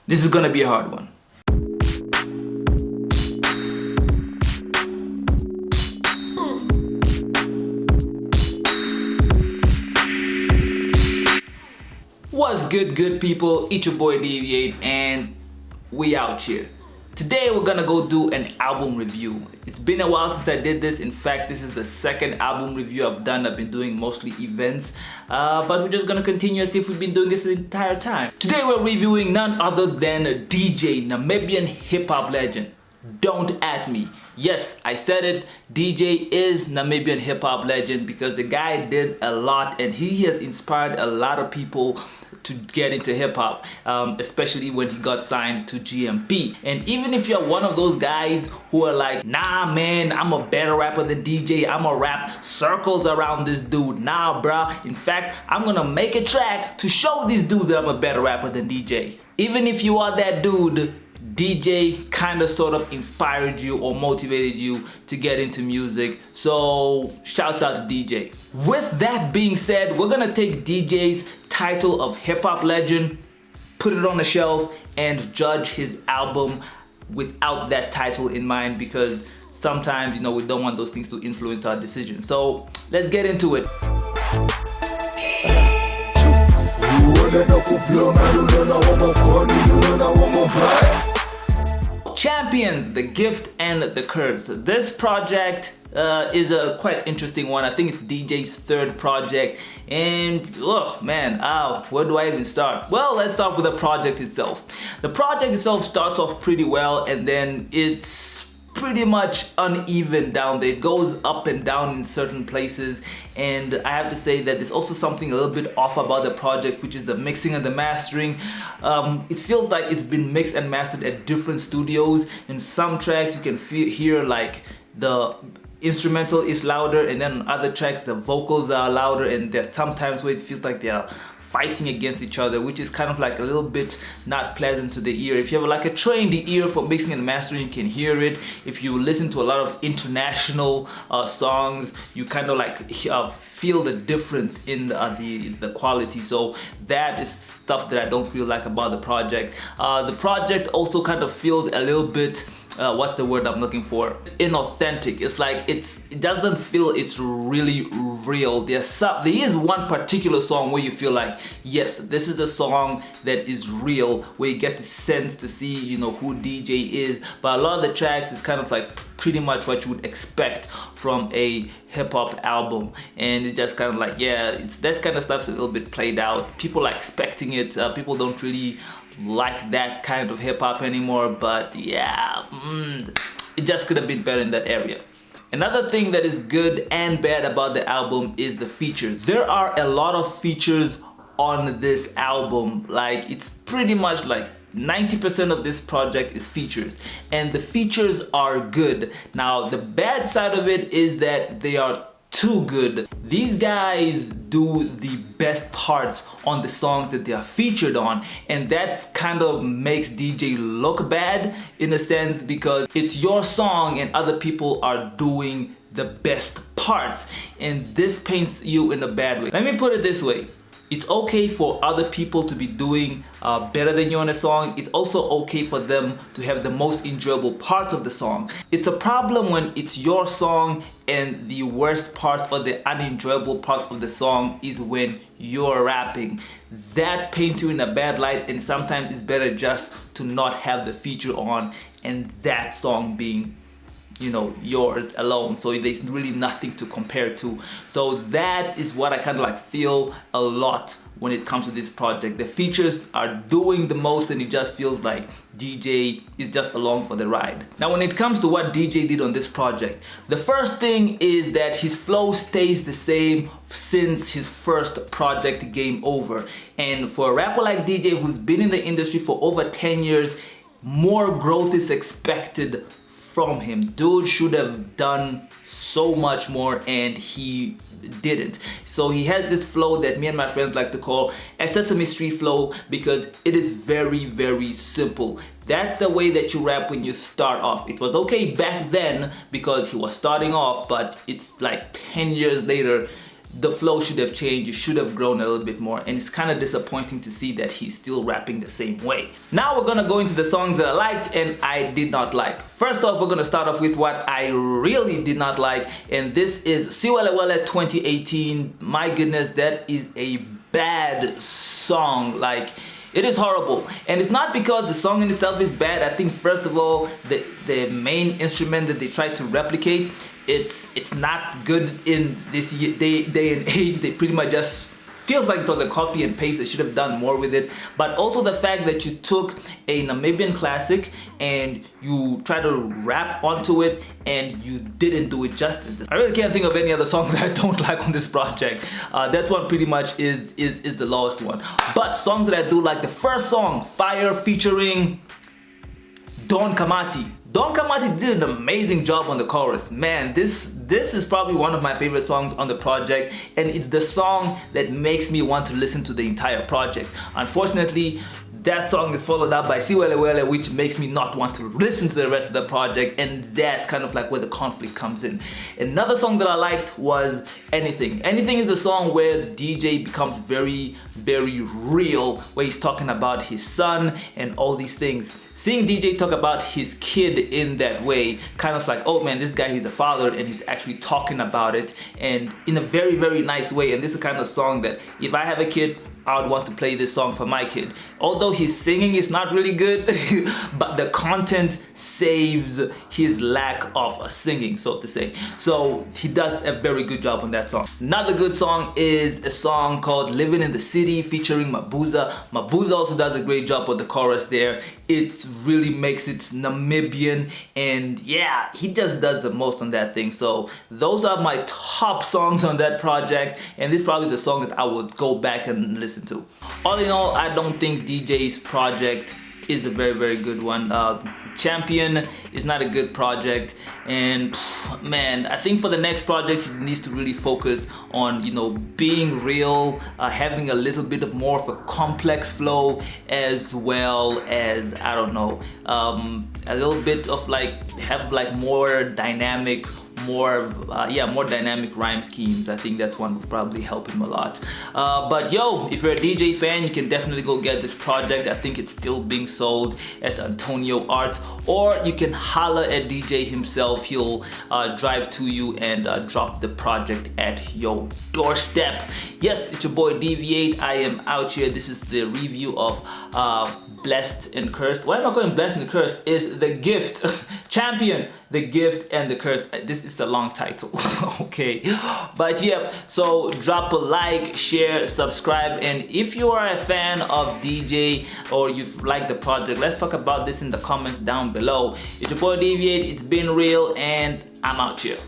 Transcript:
This is gonna be a hard one. What's good people? It's your boy Deviate and we out here. Today we're gonna go do an album review. It's been a while since I did this. In fact, this is the second album review I've done. I've been doing mostly events, but we're just gonna continue as if we've been doing this the entire time. Today we're reviewing none other than a DJ, Namibian hip-hop legend. Don't at me. Yes, I said it. DJ is Namibian hip-hop legend because the guy did a lot and he has inspired a lot of people to get into hip-hop, especially when he got signed to GMP. And even if you're one of those guys who are like, nah man, I'm a better rapper than DJ, I'm gonna rap circles around this dude. Nah bruh, in fact, I'm gonna make a track to show these dudes that I'm a better rapper than DJ. Even if you are that dude, DJ kind of sort of inspired you or motivated you to get into music, so shouts out to DJ. With that being said, we're gonna take DJ's title of hip-hop legend, put it on the shelf, and judge his album without that title in mind, because sometimes, you know, we don't want those things to influence our decisions. So let's get into it. Champions, the Gift and the Curse. This project is a quite interesting one. I think it's DJ's third project, and oh man, where do I even start? Well, let's start with the project itself. The project itself starts off pretty well, and then it's pretty much uneven down there. It goes up and down in certain places, and I have to say that there's also something a little bit off about the project, which is the mixing and the mastering. It feels like it's been mixed and mastered at different studios. In some tracks you can hear like the instrumental is louder, and then on other tracks the vocals are louder, and there's sometimes where it feels like they are fighting against each other, which is kind of like a little bit not pleasant to the ear. If you have like a trained ear for mixing and mastering, you can hear it. If you listen to a lot of international songs, you kind of like feel the difference in the quality. So that is stuff that I don't really like about the project. The project also kind of feels a little bit what's the word I'm looking for? Inauthentic. It's like it doesn't feel it's really real. There is one particular song where you feel like, yes, this is the song that is real, where you get the sense to see, you know, who DJ is. But a lot of the tracks is kind of like pretty much what you would expect from a hip-hop album, and it's just kind of like, yeah, it's that kind of stuff's a little bit played out. People are expecting it. People don't really like that kind of hip-hop anymore, but yeah, it just could have been better in that area. Another thing that is good and bad about the album is the features. There are a lot of features on this album. Like, it's pretty much like 90% of this project is features, and the features are good. Now, the bad side of it is that they are too good. These guys do the best parts on the songs that they are featured on, and that kind of makes DJ look bad in a sense, because it's your song and other people are doing the best parts, and this paints you in a bad way. Let me put it this way. It's okay for other people to be doing better than you on a song. It's also okay for them to have the most enjoyable parts of the song. It's a problem when it's your song and the worst parts or the unenjoyable parts of the song is when you're rapping. That paints you in a bad light, and sometimes it's better just to not have the feature on and that song being, you know, yours alone, so there's really nothing to compare to. So that is what I kind of like feel a lot when it comes to this project. The features are doing the most, and it just feels like DJ is just along for the ride. Now, when it comes to what DJ did on this project, the first thing is that his flow stays the same since his first project, Game Over. And for a rapper like DJ who's been in the industry for over 10 years, more growth is expected from him. Dude should have done so much more, and he didn't. So he has this flow that me and my friends like to call a Sesame Street flow, because it is very, very simple. That's the way that you rap when you start off. It was okay back then because he was starting off, but it's like 10 years later, the flow should have changed, it should have grown a little bit more, and it's kind of disappointing to see that he's still rapping the same way. Now we're gonna go into the songs that I liked and I did not like. First off, we're gonna start off with what I really did not like, and this is Siwelewele 2018. My goodness, that is a bad song. Like, it is horrible, and it's not because the song in itself is bad. I think first of all, the main instrument that they tried to replicate, it's not good in this day and age. They pretty much just feels like it was a copy and paste. They should have done more with it. But also the fact that you took a Namibian classic and you try to rap onto it and you didn't do it justice. I really can't think of any other song that I don't like on this project. That one pretty much is the lowest one. But songs that I do like, the first song, Fire featuring Don Kamati. Don Kamati did an amazing job on the chorus. Man, this is probably one of my favorite songs on the project, and it's the song that makes me want to listen to the entire project. Unfortunately, that song is followed up by Siwelewele, which makes me not want to listen to the rest of the project, and that's kind of like where the conflict comes in. Another song that I liked was Anything. Anything is the song where DJ becomes very, very real, where he's talking about his son and all these things. Seeing DJ talk about his kid in that way, kind of like, oh man, this guy, he's a father and he's actually talking about it, and in a very, very nice way. And this is the kind of song that if I have a kid, I would want to play this song for my kid. Although his singing is not really good, but the content saves his lack of singing, so to say. So he does a very good job on that song. Another good song is a song called Living in the City featuring Mabuza. Mabuza also does a great job on the chorus there. It really makes it Namibian, and yeah, he just does the most on that thing. So those are my top songs on that project, and this is probably the song that I would go back and listen to. All in all, I don't think DJ's project is a very, very good one. Champion is not a good project, and man, I think for the next project he needs to really focus on, you know, being real, having a little bit of more of a complex flow, as well as, I don't know, a little bit of like, have like more dynamic, more dynamic rhyme schemes. I think that one would probably help him a lot. But yo, if you're a DJ fan, you can definitely go get this project. I think it's still being sold at Antonio Arts, or you can holler at DJ himself. He'll drive to you and drop the project at your doorstep. Yes, it's your boy DV8. I am out here. This is the review of Blessed and Cursed. Why am I calling Blessed and Cursed? Is The Gift. Champion, The Gift, and The Curse. This is the long title. Okay, but yeah, so drop a like, share, subscribe, and if you are a fan of DJ or you like the project, let's talk about this in the comments down below. It's your boy DV8. It's been real, and I'm out here.